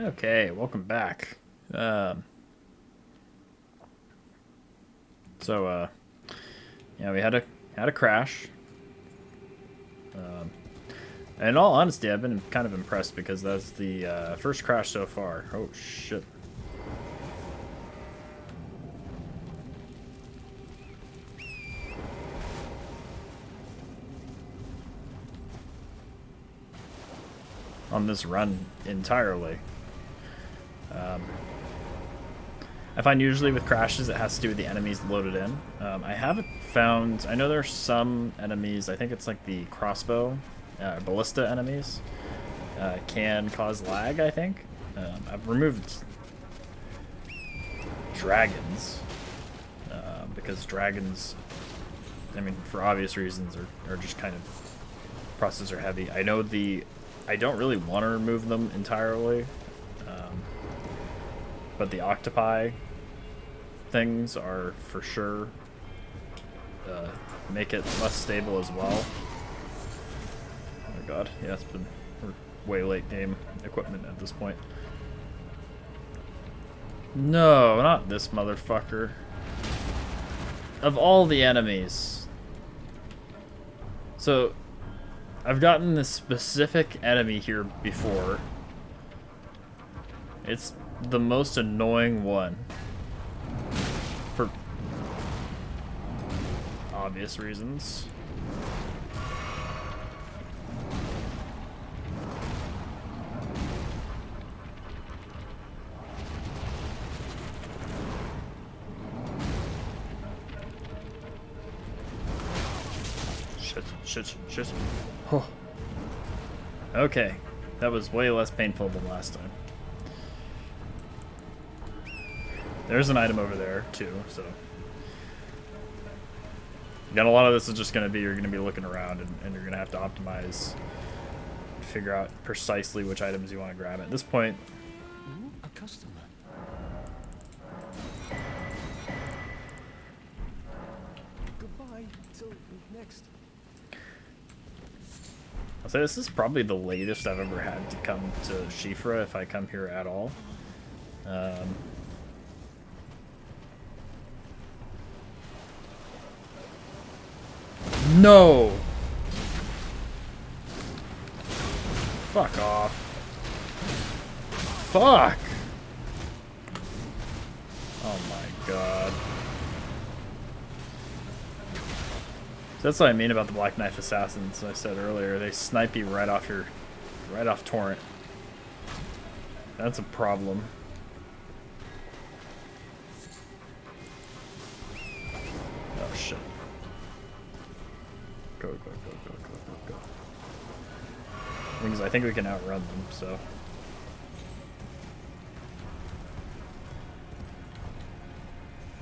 Okay, welcome back. Um, so, yeah, we had a crash. Um, and in all honesty, I've been kind of impressed because that's the first crash so far. Oh shit! On this run entirely. Um, I find usually with crashes it has to do with the enemies loaded in. I haven't found. I know there's some enemies. I think it's like the crossbow, ballista enemies can cause lag. I think I've removed dragons because dragons, I mean, for obvious reasons, are just kind of processor heavy. I don't really want to remove them entirely, but the octopi things are for sure make it less stable as well. Oh my god, yeah, we're way late game equipment at this point. No, not this motherfucker. Of all the enemies. So, I've gotten this specific enemy here before. It's the most annoying one. For obvious reasons. Shit. Oh. Okay. That was way less painful than last time. There's an item over there, too, so... Again, a lot of this is just going to be, you're going to be looking around, and you're going to have to optimize, figure out precisely which items you want to grab. At this point... Ooh, a customer. Goodbye, till next. I'll say this is probably the latest I've ever had to come to Siofra, if I come here at all. No! Fuck off. Fuck! Oh my god. So that's what I mean about the Black Knife Assassins I said earlier. They snipe you right off torrent. That's a problem. Oh shit. Go. Because I think we can outrun them, so.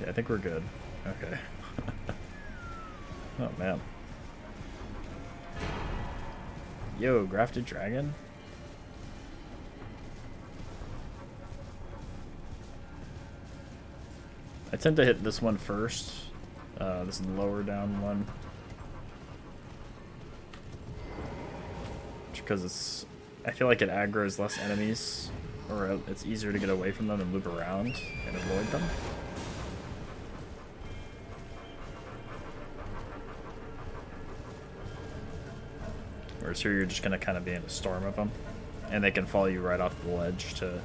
Yeah, I think we're good. Okay. Oh man. Yo, grafted dragon? I tend to hit this one first. This lower down one. Because I feel like it aggroes less enemies, or it's easier to get away from them and loop around and avoid them. Whereas here you're just going to kind of be in a storm of them, and they can follow you right off the ledge to...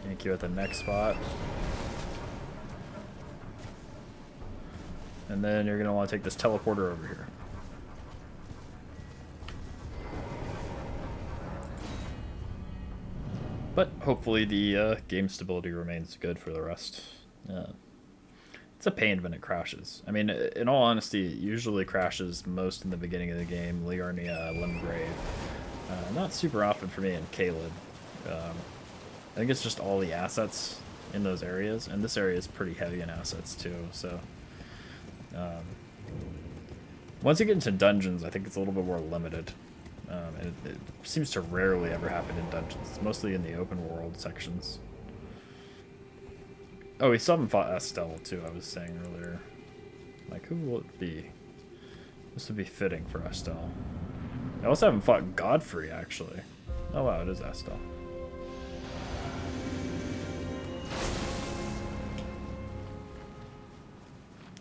yank you at the next spot. And then you're going to want to take this teleporter over here. But hopefully the game stability remains good for the rest. It's a pain when it crashes. I mean, in all honesty, it usually crashes most in the beginning of the game. Liarnia, Limgrave. Not super often for me in Caleb. I think it's just all the assets in those areas. And this area is pretty heavy in assets too, so... once you get into dungeons, I think it's a little bit more limited. And it seems to rarely ever happen in dungeons. It's mostly in the open world sections. Oh, we still haven't fought Estelle, too, I was saying earlier. Like, who will it be? This would be fitting for Estelle. I also haven't fought Godfrey, actually. Oh wow, it is Estelle.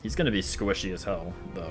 He's gonna be squishy as hell, though.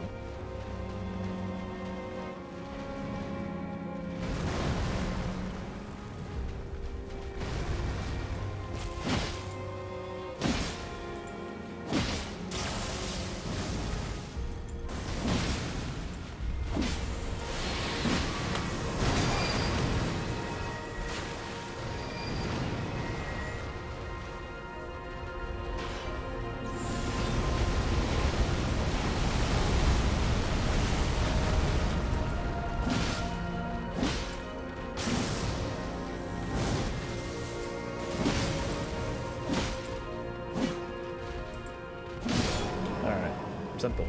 Simple.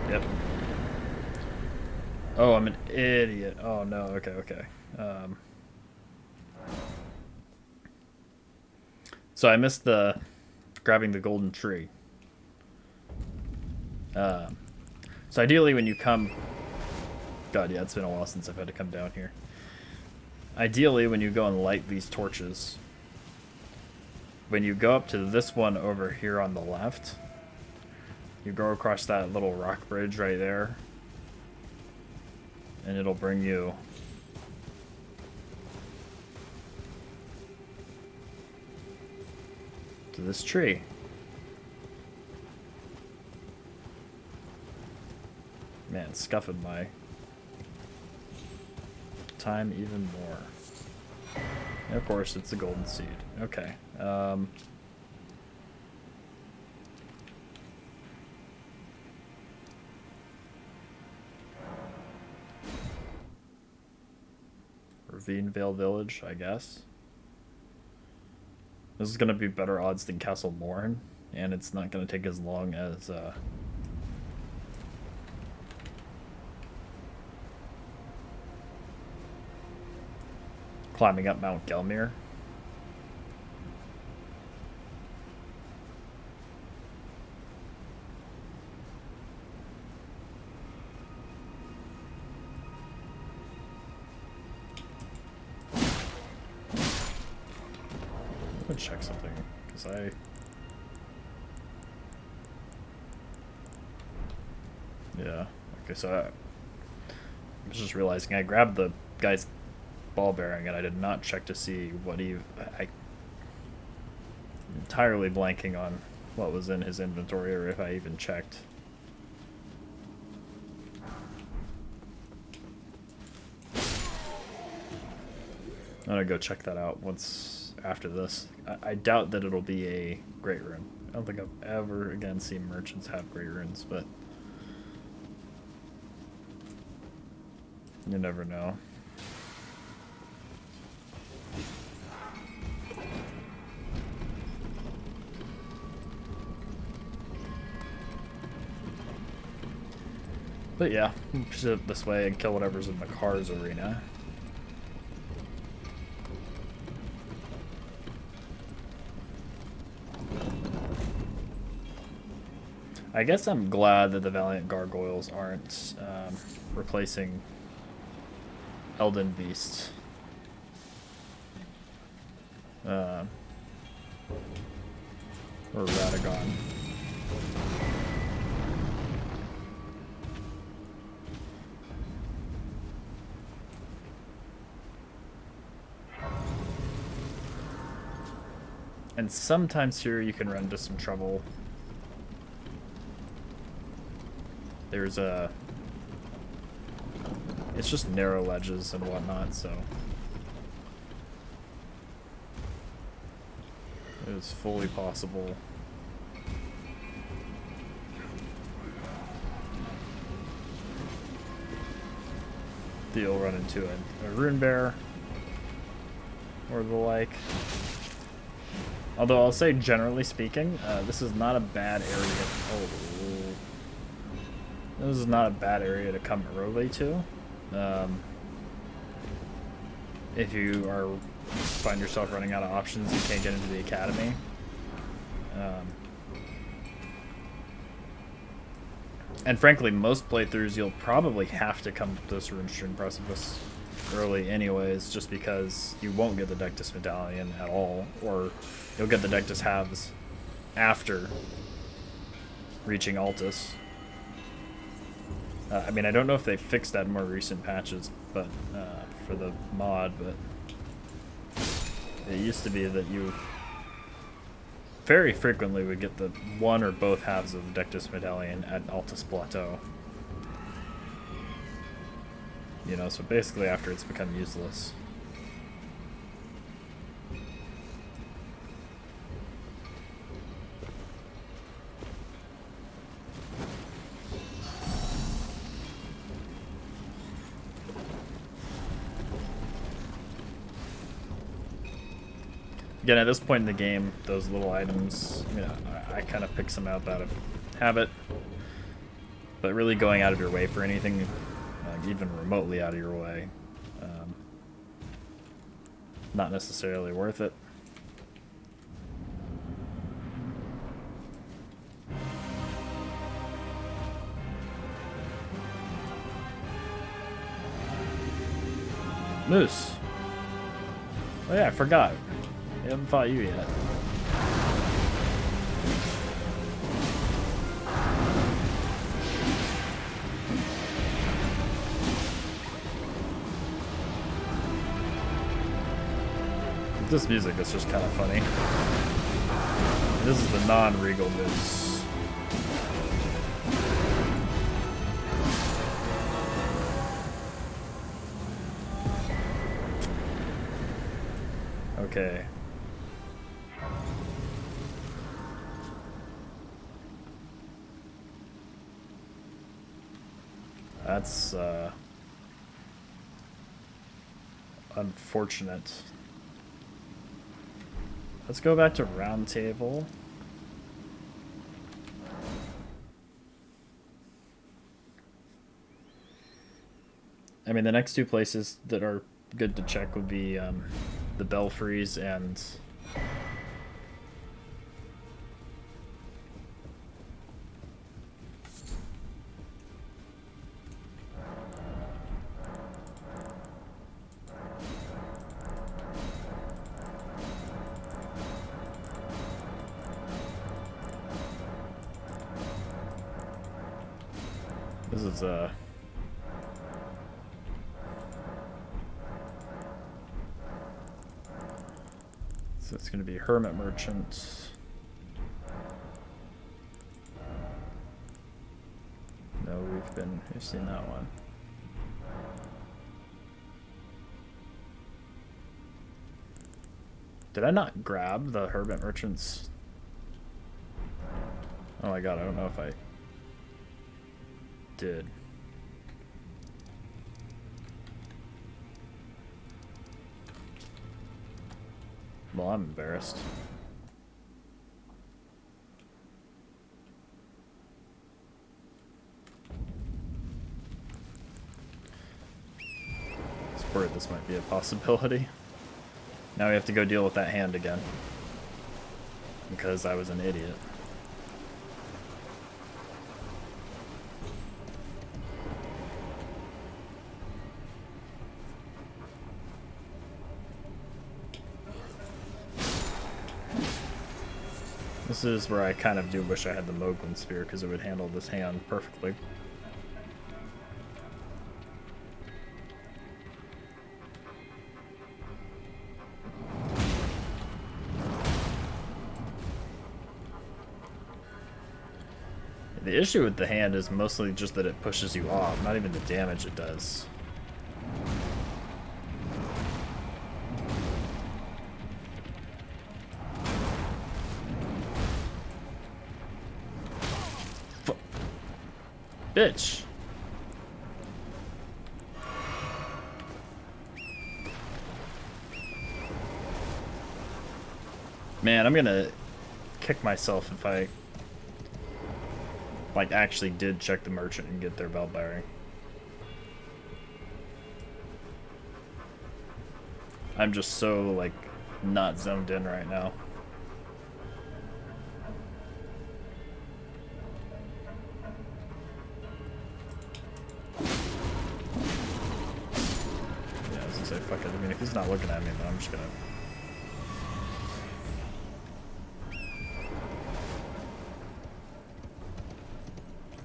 Yep. Oh, I'm an idiot. Oh no, okay, okay. So I missed the grabbing the golden tree. So ideally when you come... God, yeah, it's been a while since I've had to come down here. Ideally when you go and light these torches, when you go up to this one over here on the left, you go across that little rock bridge right there, and it'll bring you to this tree. Man, scuffing my time even more. And of course, it's a golden seed. Okay. Ravinevale Village, I guess. This is going to be better odds than Castle Morn, and it's not going to take as long as... climbing up Mount Gelmir. I'm gonna check something, because yeah, okay, so I was just realizing I grabbed the guy's ball bearing and I did not check to see what I'm entirely blanking on what was in his inventory or if I even checked. I'm gonna go check that out once after this. I doubt that it'll be a great rune. I don't think I've ever again seen merchants have great runes, but you never know. But yeah, push it this way and kill whatever's in Makar's arena. I guess I'm glad that the Valiant Gargoyles aren't replacing Elden Beasts. Or Radagon. And sometimes here you can run into some trouble. There's a... It's just narrow ledges and whatnot, so... It is fully possible. That you'll run into a rune bear or the like. Although I'll say, generally speaking, this is not a bad area. Oh, this is not a bad area to come early to. If you find yourself running out of options, you can't get into the academy. And frankly, most playthroughs you'll probably have to come to this Runestring Precipice early anyways, just because you won't get the Dectus Medallion at all, or you'll get the Dectus halves after reaching Altus. I mean, I don't know if they fixed that in more recent patches, but for the mod, but it used to be that you very frequently would get the one or both halves of the Dectus Medallion at Altus Plateau. You know, so basically after it's become useless. Again, at this point in the game, those little items, you know, I kind of pick some out of habit, but really going out of your way for anything, even remotely out of your way, not necessarily worth it. Moose. Oh yeah, I forgot. I haven't fought you yet. This music is just kind of funny. This is the non-regal moose. Okay. That's unfortunate. Let's go back to round table. I mean, the next two places that are good to check would be the Belfries and this is so it's going to be Hermit Merchant. No, we've seen that one. Did I not grab the Hermit Merchants? Oh my god, I don't know if I did. Well, I'm embarrassed. I was worried this might be a possibility. Now we have to go deal with that hand again. Because I was an idiot. This is where I kind of do wish I had the Moglin Spear, because it would handle this hand perfectly. The issue with the hand is mostly just that it pushes you off, not even the damage it does. Bitch. Man, I'm gonna kick myself if I like actually did check the merchant and get their bell bearing. I'm just so like not zoned in right now. fuck it. I mean, if he's not looking at me, then I'm just gonna...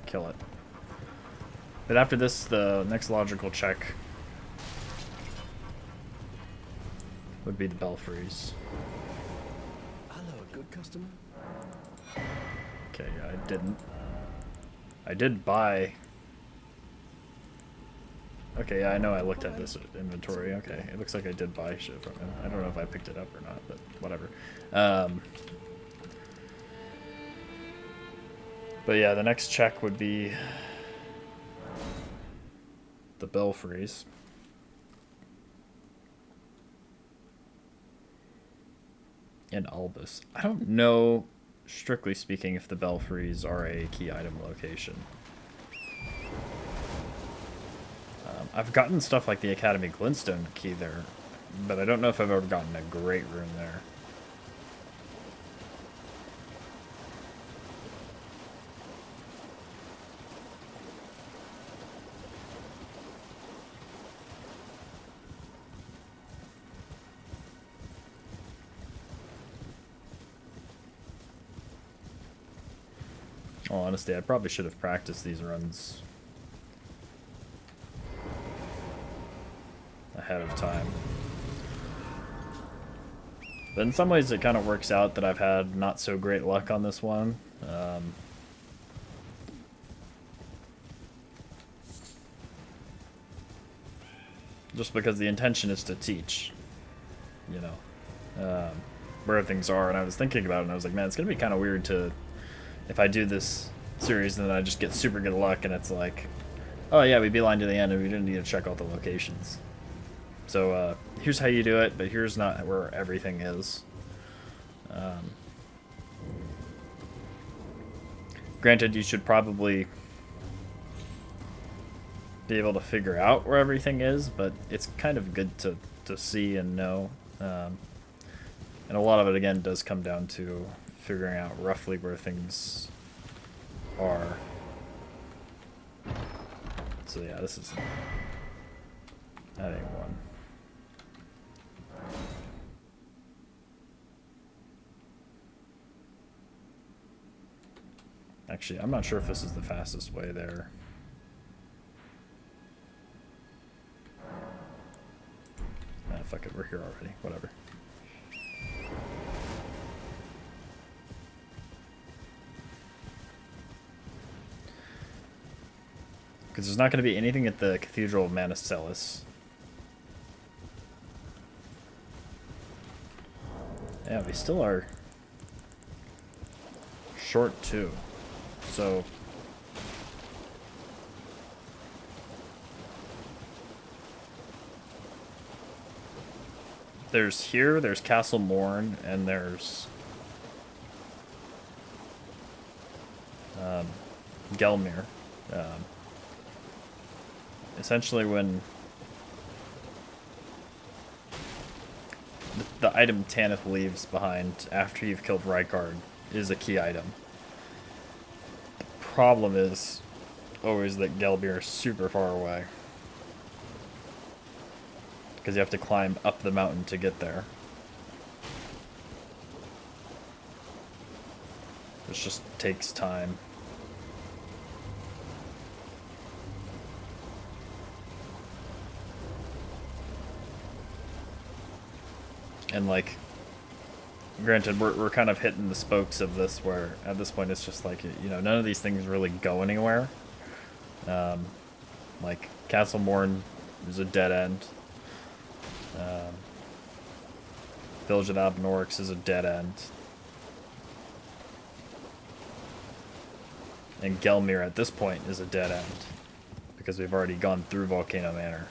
kill it. But after this, the next logical check would be the Belfries. Hello, good customer. Okay, yeah, I didn't. I did buy... Okay, yeah, I know I looked at this inventory. Okay, it looks like I did buy shit from him. I don't know if I picked it up or not, but whatever. But yeah, the next check would be the Belfries. And Albus. I don't know, strictly speaking, if the Belfries are a key item location. I've gotten stuff like the Academy Glintstone key there, but I don't know if I've ever gotten a great rune there. Oh, honestly, I probably should have practiced these runs ahead of time. But in some ways it kind of works out that I've had not so great luck on this one. Just because the intention is to teach, you know, where things are. And I was thinking about it and I was like, man, it's going to be kind of weird to, if I do this series and then I just get super good luck and it's like, oh yeah, we beeline to the end and we didn't need to check all the locations. So here's how you do it, but here's not where everything is. Granted, you should probably be able to figure out where everything is, but it's kind of good to see and know. And a lot of it, again, does come down to figuring out roughly where things are. So yeah, this is... that ain't one. Actually, I'm not sure if this is the fastest way there. Ah, fuck it, we're here already. Whatever. Because there's not going to be anything at the Cathedral of Manicelis. Yeah, we still are short too. So there's Castle Morn, and there's Gelmir. Essentially, when the item Tanith leaves behind after you've killed Rykard is a key item. The problem is always that Gelmir is super far away, because you have to climb up the mountain to get there. Which just takes time. And like, granted, we're kind of hitting the spokes of this, where at this point it's just like, you know, none of these things really go anywhere. Like Castle Morn is a dead end. Village of Abnorix is a dead end. And Gelmir at this point is a dead end, because we've already gone through Volcano Manor.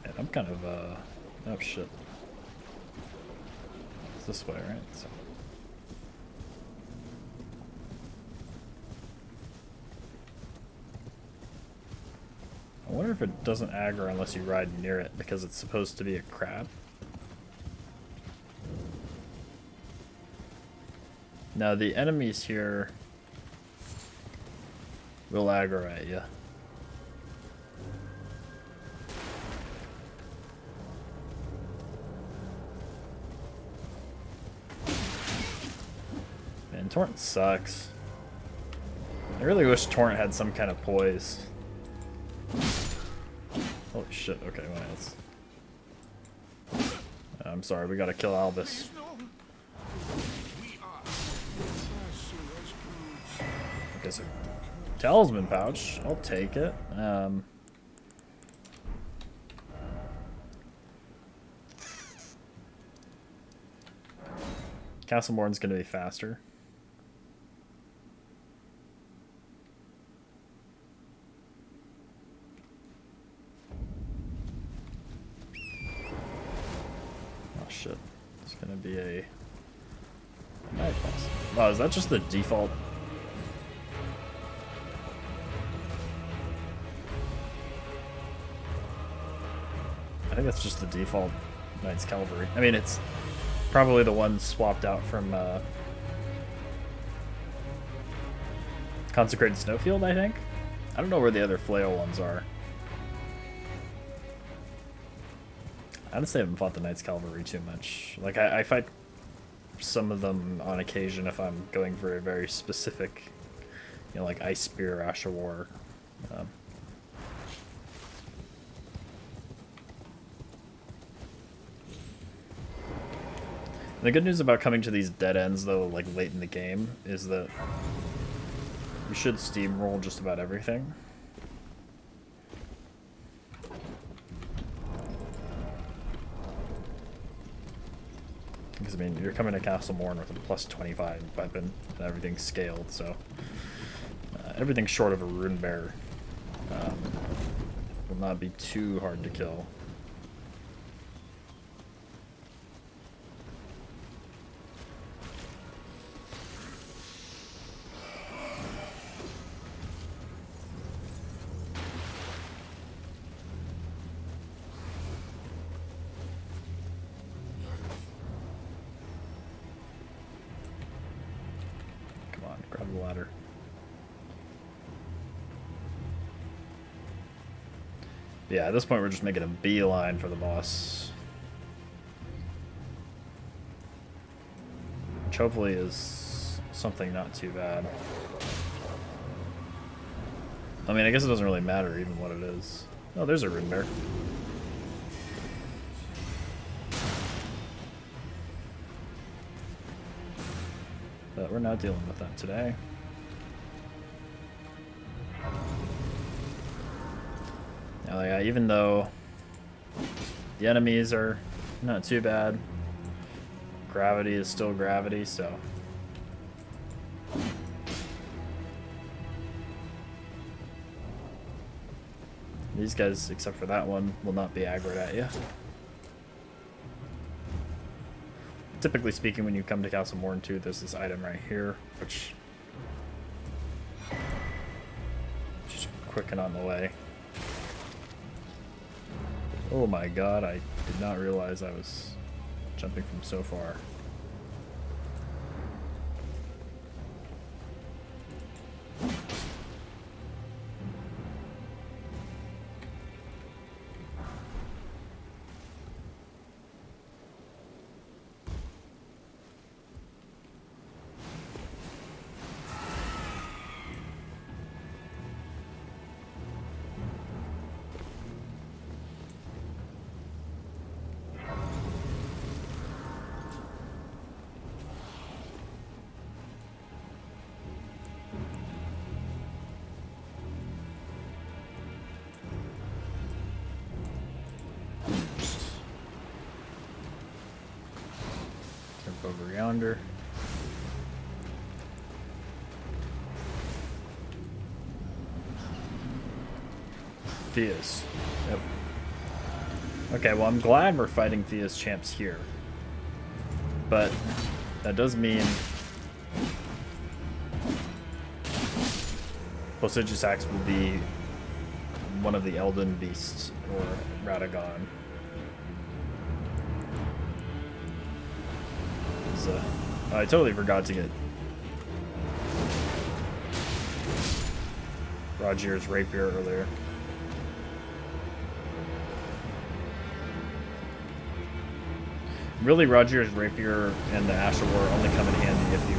And I'm kind of, oh shit. It's this way, right? So. I wonder if it doesn't aggro unless you ride near it, because it's supposed to be a crab. Now the enemies here will aggro at you. And Torrent sucks. I really wish Torrent had some kind of poise. Holy shit, okay, well, that's... I'm sorry, we gotta kill Albus. Okay, so Talisman pouch, I'll take it. Castlemourn's gonna be faster. Oh shit. It's gonna be a night boss. Wow, is that just the default? I think that's just the default Knight's Cavalry. I mean, it's probably the one swapped out from Consecrated Snowfield, I think. I don't know where the other flail ones are. I honestly haven't fought the Knight's Cavalry too much. Like, I fight some of them on occasion if I'm going for a very specific, you know, like Ice Spear or Ash of War. The good news about coming to these dead ends, though, like late in the game, is that you should steamroll just about everything. Because, I mean, you're coming to Castlemourn with a plus 25 weapon, and everything's scaled, so everything short of a Rune Bear will not be too hard to kill. Grab the ladder. Yeah, at this point we're just making a beeline for the boss. Which hopefully is something not too bad. I mean, I guess it doesn't really matter even what it is. Oh, there's a Rune Bear. But we're not dealing with that today. Now, yeah, even though the enemies are not too bad, gravity is still gravity, so... These guys, except for that one, will not be aggroed at you. Typically speaking, when you come to Castlemourn 2, there's this item right here, which just quicken on the way. Oh my god, I did not realize I was jumping from so far. Over yonder. Thea's. Yep. Okay, well, I'm glad we're fighting Thea's champs here. But that does mean Posacious Axe will be one of the Elden beasts or Radagon. I totally forgot to get Rogier's rapier earlier. Really, Rogier's rapier and the Ash of War only come in handy if you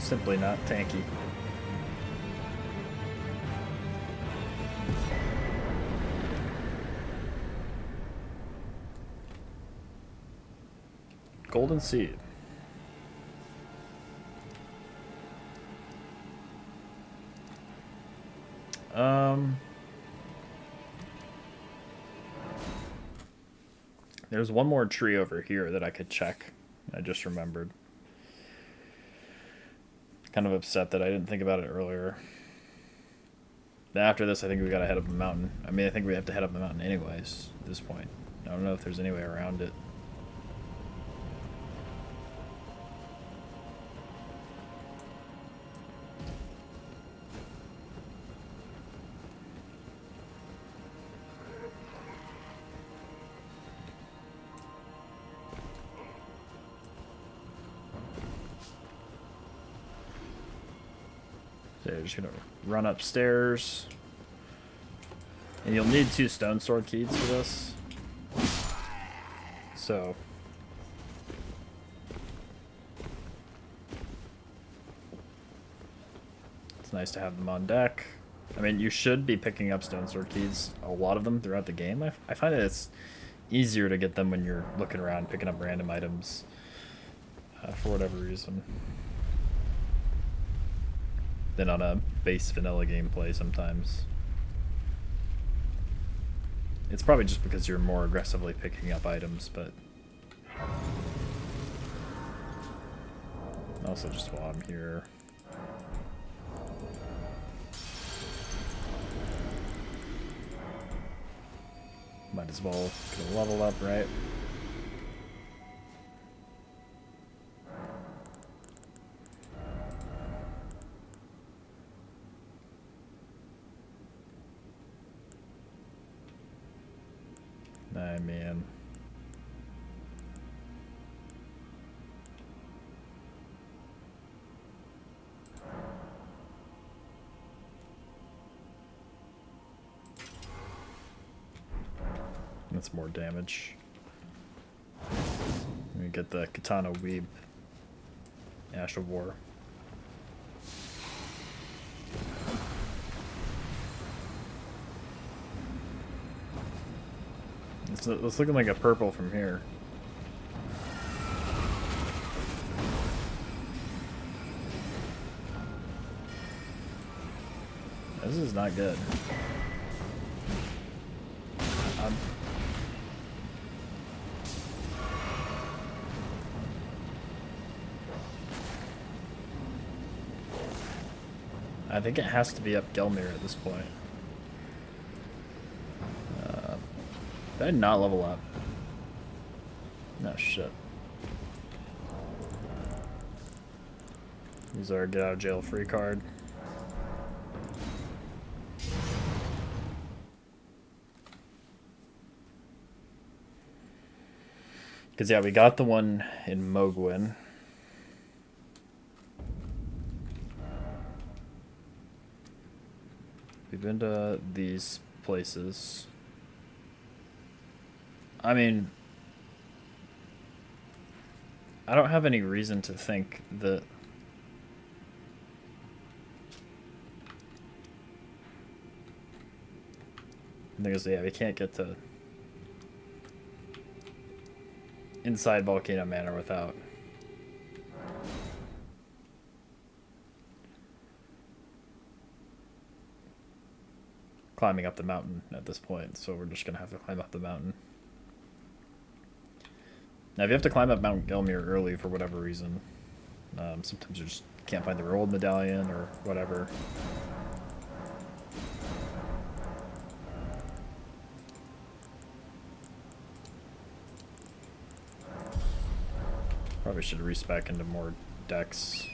Simply not tanky. Golden Seed. There's one more tree over here that I could check. I just remembered. Kind of upset that I didn't think about it earlier. After this, I think we gotta head up the mountain. I mean, I think we have to head up the mountain anyways at this point. I don't know if there's any way around it. So you're just gonna run upstairs. And you'll need 2 stone sword keys for this. So it's nice to have them on deck. I mean, you should be picking up stone sword keys, a lot of them throughout the game. I find that it's easier to get them when you're looking around picking up random items for whatever reason than on a base vanilla gameplay sometimes. It's probably just because you're more aggressively picking up items, but also just while I'm here. Might as well get a level up, right? I mean, that's more damage. Let me get the Katana Weeb. Ash of War. It's looking like a purple from here. This is not good. I think it has to be up Gelmir at this point. Did I not level up? No shit. Use our get out of jail free card. Because yeah, we got the one in Mogwin. We've been to these places. I mean, I don't have any reason to think that because yeah, we can't get to inside Volcano Manor without climbing up the mountain at this point, so we're just gonna have to climb up the mountain. Now, if you have to climb up Mount Gelmir early for whatever reason, sometimes you just can't find the old medallion or whatever. Probably should respec into more decks.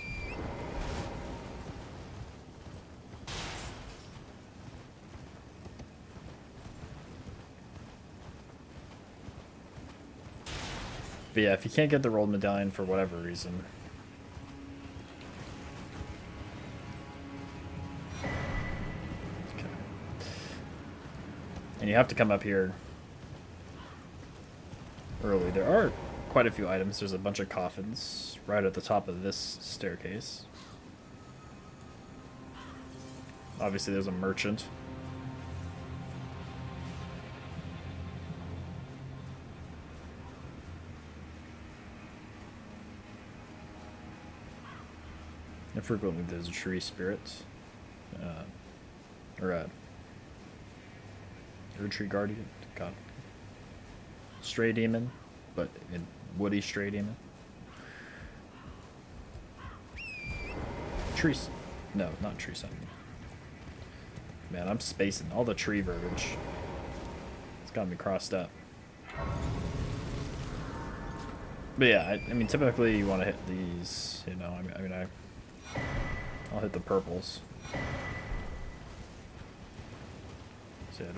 But yeah, if you can't get the rolled medallion for whatever reason, okay. And you have to come up here early. There are quite a few items. There's a bunch of coffins right at the top of this staircase. Obviously, there's a merchant. And frequently there's a tree spirit. Or a tree guardian. God. Stray demon, but in woody stray demon. Trees. No, not tree sun. Man, I'm spacing all the tree verbiage. It's got me crossed up. But yeah, I mean, typically you want to hit these. You know, I'll hit the purples. See, I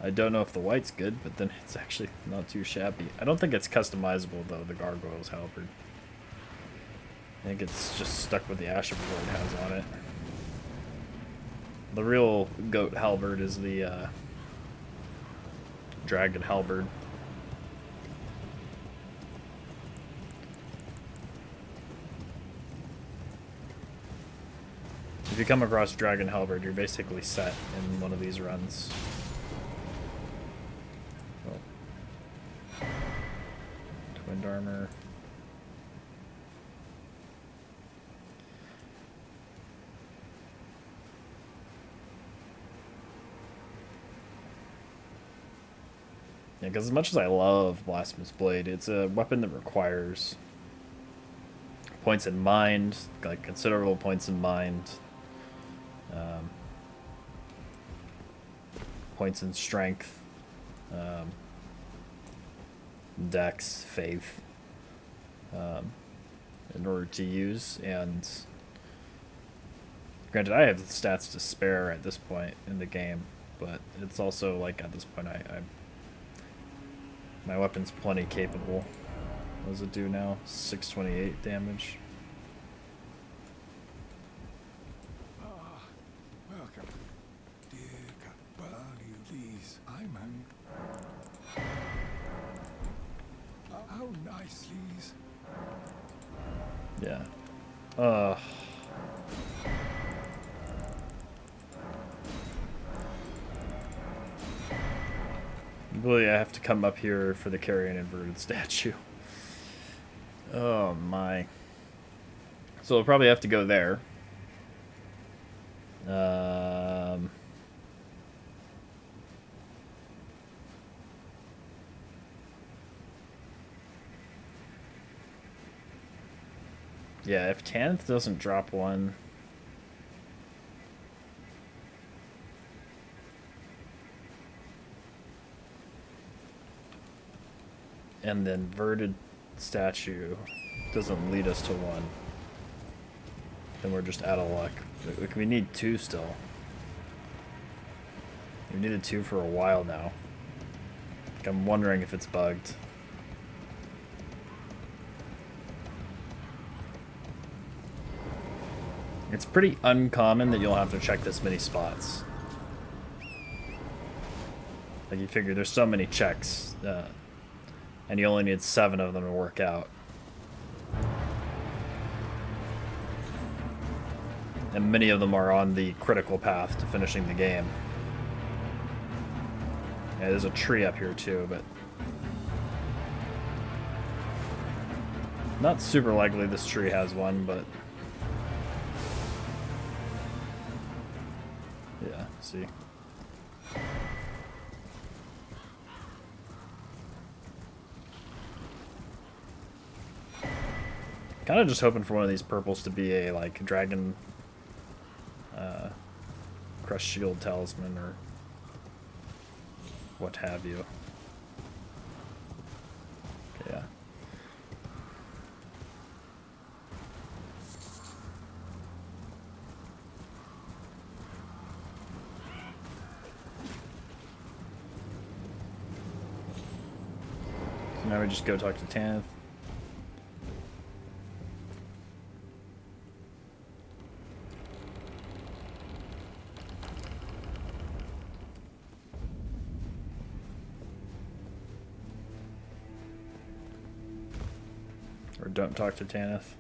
don't know if the white's good, but then it's actually not too shabby. I don't think it's customizable though. The gargoyle's halberd. I think it's just stuck with the Ashen Lord has on it. The real goat halberd is the dragon halberd. If you come across dragon halberd, you're basically set in one of these runs. Oh. Twinned armor. Yeah, because as much as I love Blasphemous Blade, it's a weapon that requires points in mind, like considerable points in mind, points in strength, dex, faith, in order to use. And granted, I have the stats to spare at this point in the game, but it's also like at this point my weapon's plenty capable. What does it do now? 628 damage. Welcome. How nice, Lees. Yeah. Really, I have to come up here for the carrion inverted statue. Oh my. So I'll probably have to go there. Yeah, if Tanith doesn't drop one. And the inverted statue doesn't lead us to one, then we're just out of luck. We need two still. We needed two for a while now. Like, I'm wondering if it's bugged. It's pretty uncommon that you'll have to check this many spots. Like, you figure there's so many checks, and you only need 7 of them to work out. And many of them are on the critical path to finishing the game. Yeah, there's a tree up here too, but not super likely this tree has one, but yeah, see. Kind of just hoping for one of these purples to be a, like, dragon crushed shield talisman or what have you. Okay, yeah. So now we just go talk to Tanith. Or don't talk to Tanith.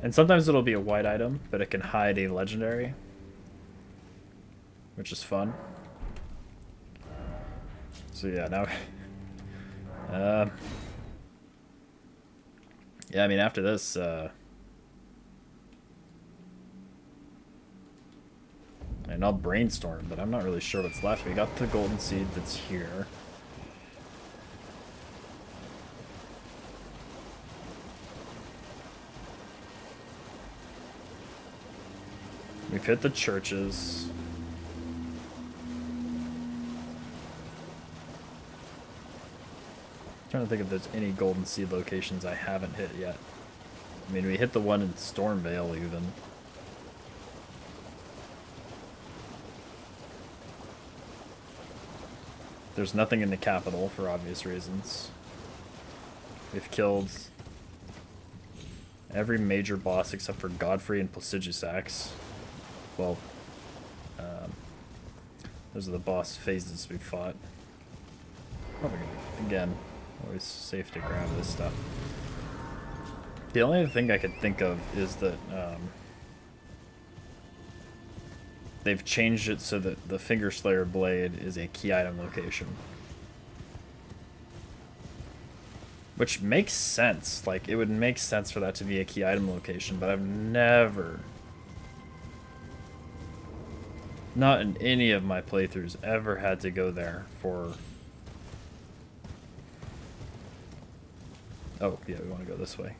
And sometimes it'll be a white item, but it can hide a legendary, which is fun. So yeah, now... yeah, I mean, after this... and I'll brainstorm, but I'm not really sure what's left. We got the golden seed that's here. We've hit the churches. I'm trying to think if there's any golden seed locations I haven't hit yet. I mean, we hit the one in Stormvale even. There's nothing in the capital for obvious reasons. We've killed every major boss except for Godfrey and Placidusax. Well, those are the boss phases we fought. Probably gonna, again, always safe to grab this stuff. The only other thing I could think of is that they've changed it so that the Finger Slayer blade is a key item location. Which makes sense. Like, it would make sense for that to be a key item location, but I've never... not in any of my playthroughs ever had to go there for... oh, yeah, we want to go this way.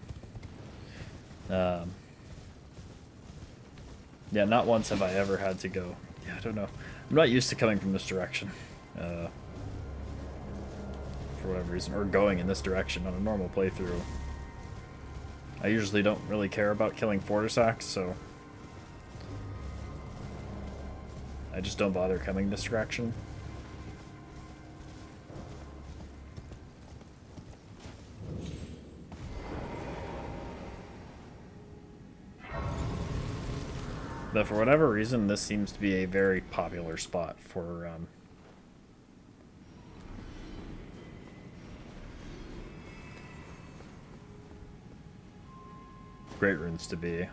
Yeah, not once have I ever had to go... yeah, I don't know. I'm not used to coming from this direction. For whatever reason. Or going in this direction on a normal playthrough. I usually don't really care about killing Fortisax, so... I just don't bother coming this direction. But for whatever reason, this seems to be a very popular spot for Great Runes to be. So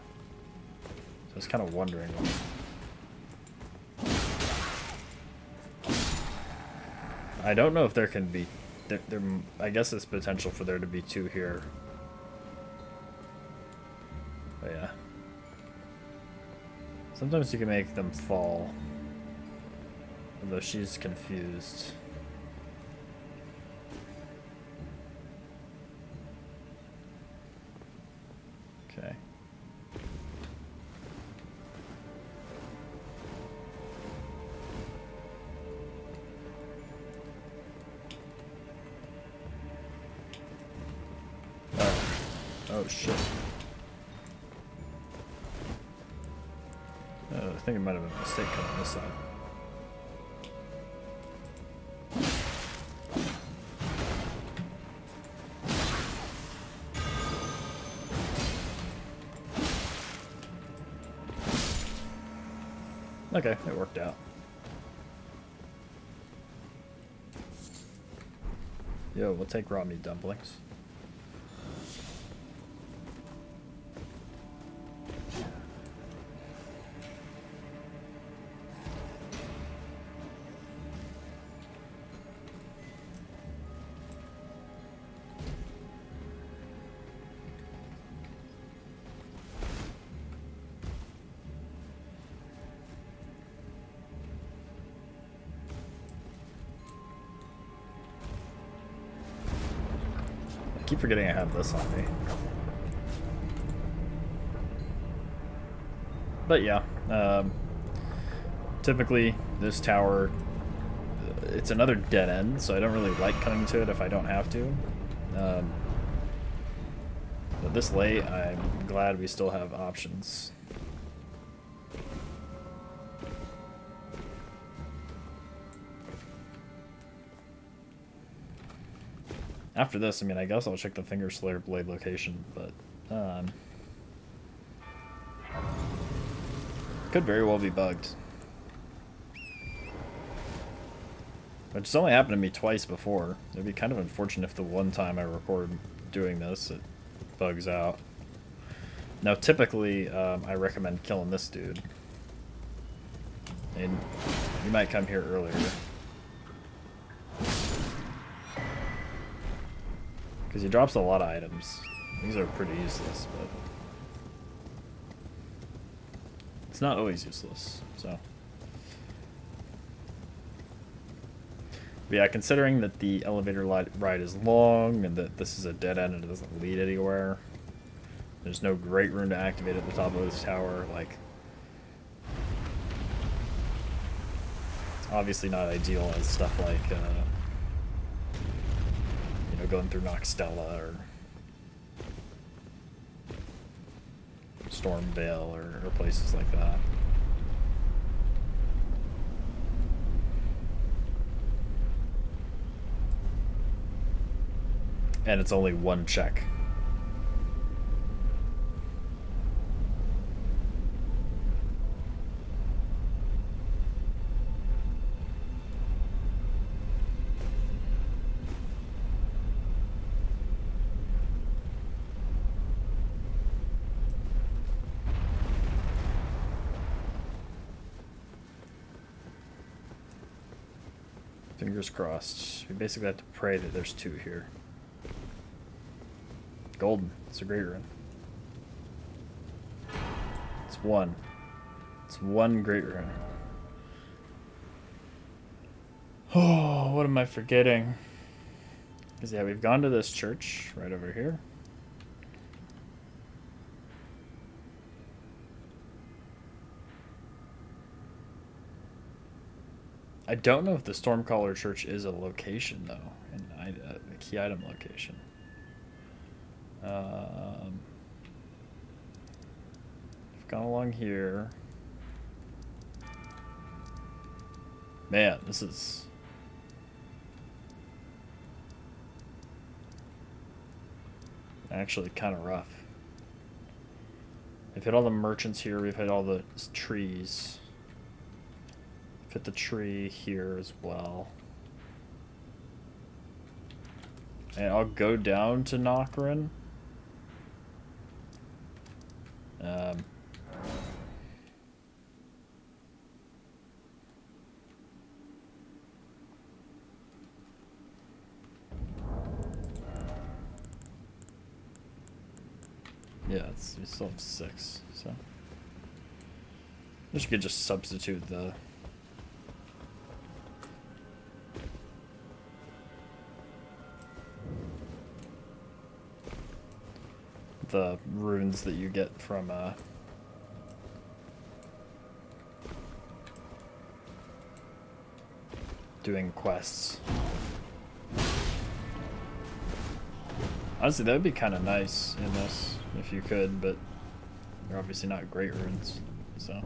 I was kind of wondering. I don't know if there can be... there, I guess there's potential for there to be two here. But yeah. Sometimes you can make them fall. Although she's confused. Okay. Oh shit. I think it might have been a mistake coming this side. Okay, it worked out. Yo, we'll take raw meat dumplings. I keep forgetting I have this on me. But yeah, typically this tower, it's another dead end, so I don't really like coming to it if I don't have to. But this late, I'm glad we still have options. After this, I mean, I guess I'll check the Finger Slayer blade location, but could very well be bugged. Which has only happened to me twice before. It'd be kind of unfortunate if the one time I record doing this, it bugs out. Now, typically, I recommend killing this dude. And you might come here earlier. Because he drops a lot of items. These are pretty useless, but... it's not always useless, so... But yeah, considering that the elevator ride is long, and that this is a dead end and it doesn't lead anywhere... there's no great room to activate at the top of this tower, like... it's obviously not ideal as stuff like, you know, going through Noxtella or Stormvale or places like that. And it's only one check. Fingers crossed. We basically have to pray that there's two here. Golden. It's a great rune. It's one. It's one great rune. Oh, what am I forgetting? Because yeah, we've gone to this church right over here. I don't know if the Stormcaller Church is a location, though. A key item location. I've gone along here. Man, this is... actually kind of rough. We've hit all the merchants here. We've hit all the trees. Fit the tree here as well. And I'll go down to Nokrin. Yeah, we still have 6, so... I guess you could just substitute the runes that you get from doing quests. Honestly, that would be kind of nice in this if you could, but they're obviously not great runes, so.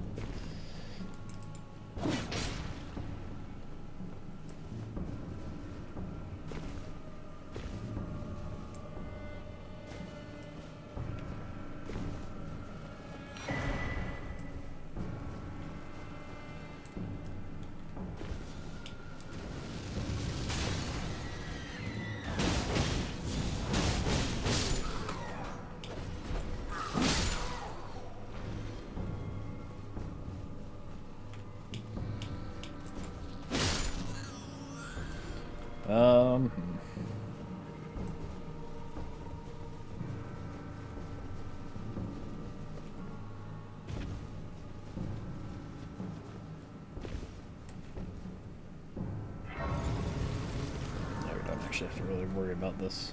Actually have to really worry about this.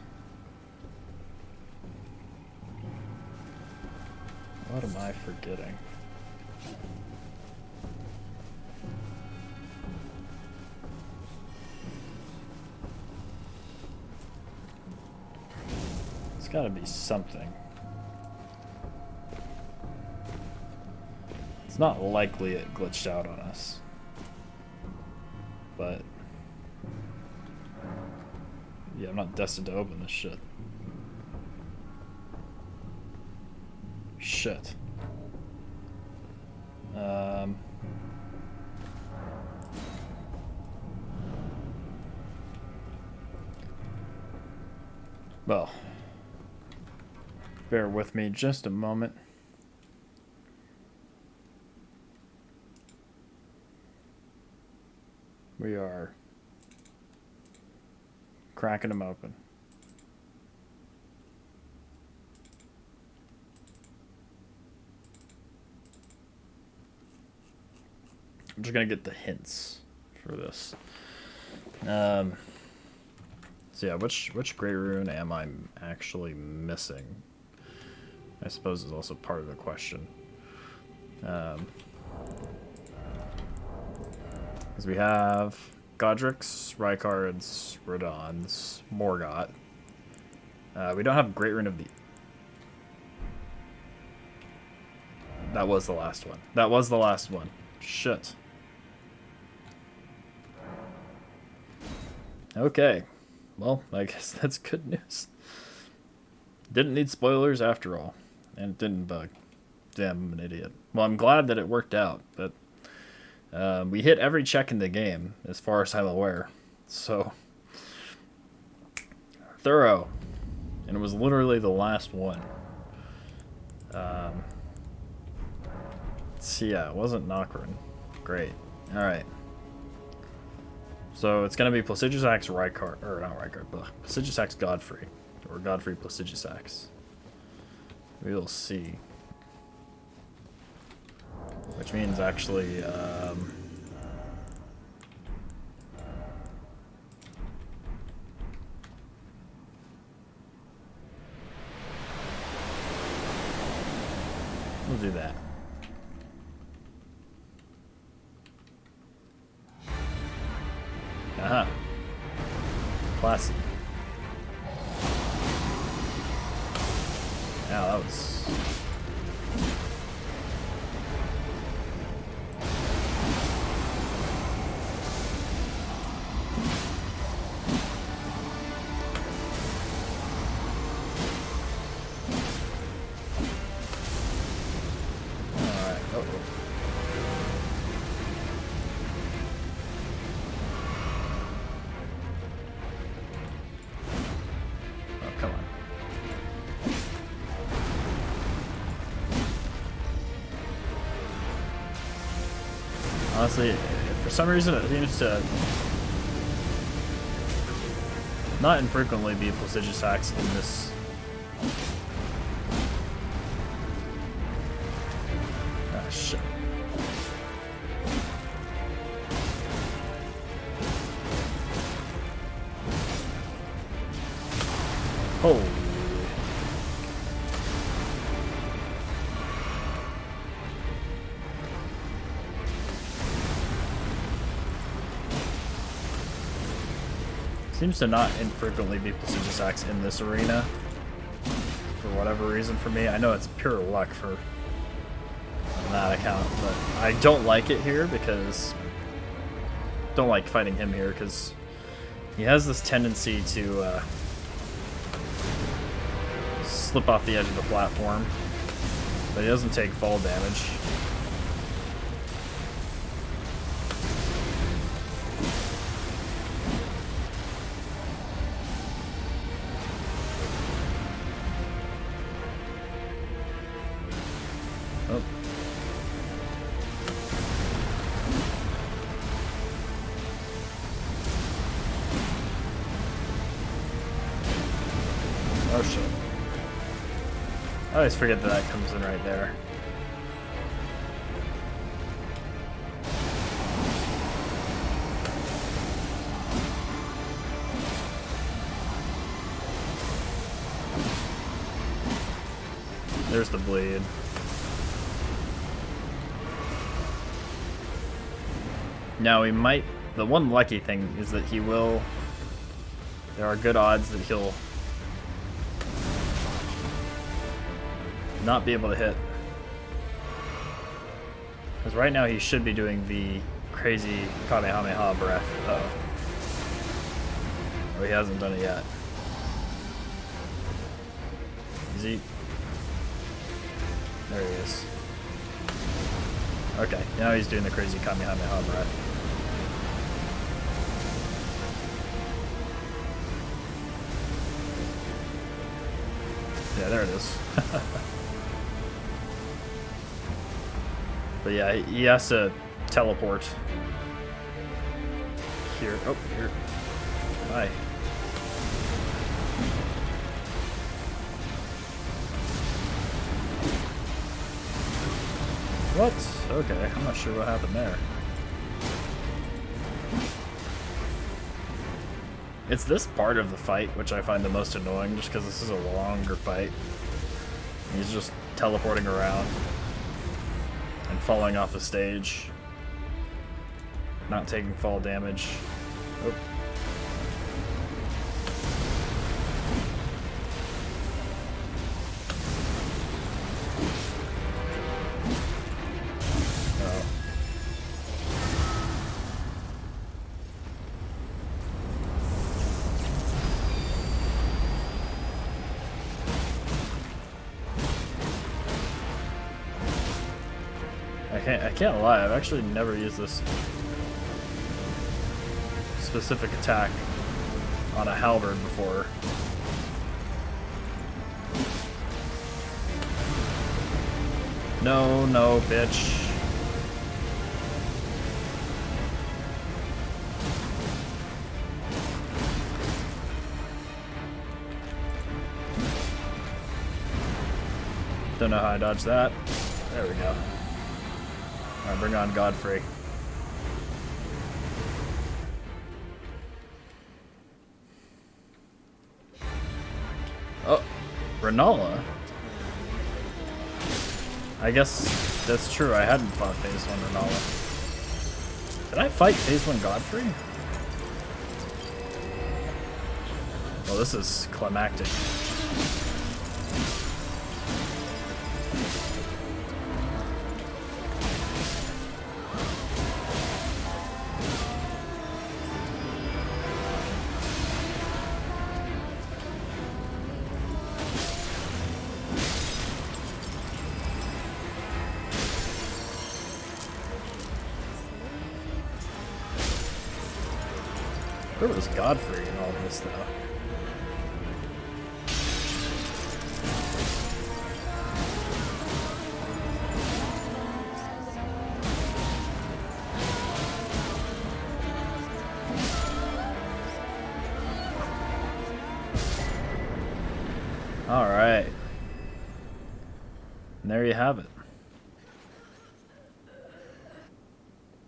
What am I forgetting? It's gotta be something. It's not likely it glitched out on us. But yeah, I'm not destined to open this shit. Shit. Well, bear with me just a moment. We are cracking them open. I'm just gonna get the hints for this. So yeah, which great rune am I actually missing? I suppose is also part of the question. Because we have Godric's, Rykard's, Radon's, Morgott. We don't have Great Rune of the... That was the last one. That was the last one. Shit. Okay. Well, I guess that's good news. Didn't need spoilers after all. And it didn't bug. Damn, I'm an idiot. Well, I'm glad that it worked out, but we hit every check in the game, as far as I'm aware. So, thorough. And it was literally the last one. So yeah, it wasn't Nokrin. Great. Alright. So it's going to be Placidusax, Rykard, or not Rykard, but Placidusax Godfrey. Or Godfrey Placidusax. We'll see. Which means actually, we'll do that. Aha. Classy. Yeah, that was... Alright, oh. Oh, come on. Honestly, for some reason it seems to not infrequently be Placidusax in this. Ah, shit. Holy. Seems to not infrequently be Placidusax in this arena. For whatever reason for me. I know it's pure luck for on that account, but I don't like it here because... Don't like fighting him here because he has this tendency to slip off the edge of the platform, but he doesn't take fall damage. Oh. Oh shit. I always forget that that comes in right there. There's the bleed. Now he might... The one lucky thing is that he will... There are good odds that he'll not be able to hit. Because right now he should be doing the crazy Kamehameha breath. Uh-oh. Oh, he hasn't done it yet. Is he? There he is. Okay, now he's doing the crazy Kamehameha breath. Yeah, there it is. But yeah, he has to teleport. here. Oh, here. Hi. What? Okay, I'm not sure what happened there. It's this part of the fight which I find the most annoying, just because this is a longer fight. He's just teleporting around and falling off the stage, not taking fall damage. Oh. I can't lie, I've actually never used this specific attack on a halberd before. No, no, bitch. Don't know how I dodged that. There we go. Alright, bring on Godfrey. Oh, Renala? I guess that's true, I hadn't fought Phase 1 Renala. Did I fight Phase 1 Godfrey? Well, this is climactic. Where was Godfrey in all this, though? All right. And there you have it.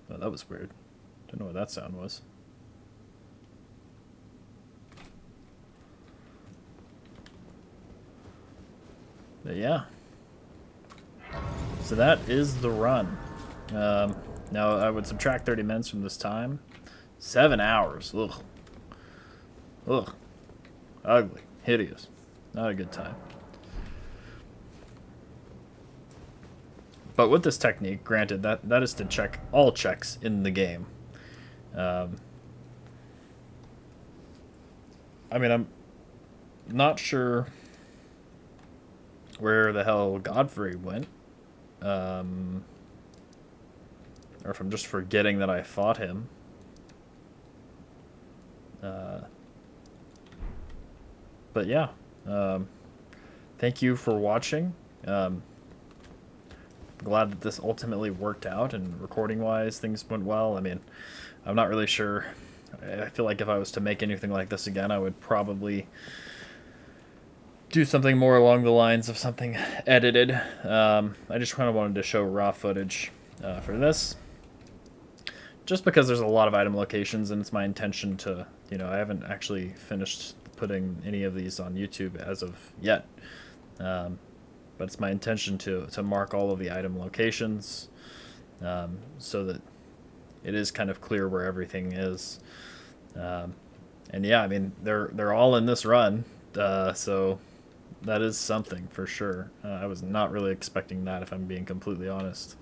Oh, that was weird. Don't know what that sound was. But yeah. So that is the run. Now I would subtract 30 minutes from this time. 7 hours. Ugh. Ugh. Ugly. Hideous. Not a good time. But with this technique, granted, that is to check all checks in the game. I mean, I'm not sure where the hell Godfrey went. Or if I'm just forgetting that I fought him. But yeah. Thank you for watching. Glad that this ultimately worked out, and recording-wise, things went well. I mean, I'm not really sure. I feel like if I was to make anything like this again, I would probably do something more along the lines of something edited. I just kind of wanted to show raw footage for this, just because there's a lot of item locations, and it's my intention to, I haven't actually finished putting any of these on YouTube as of yet. But it's my intention to mark all of the item locations so that it is kind of clear where everything is. And yeah, I mean, they're all in this run, so that is something for sure. I was not really expecting that, if I'm being completely honest.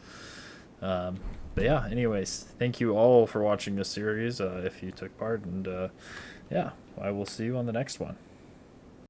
But yeah, anyways, thank you all for watching this series if you took part, and yeah, I will see you on the next one.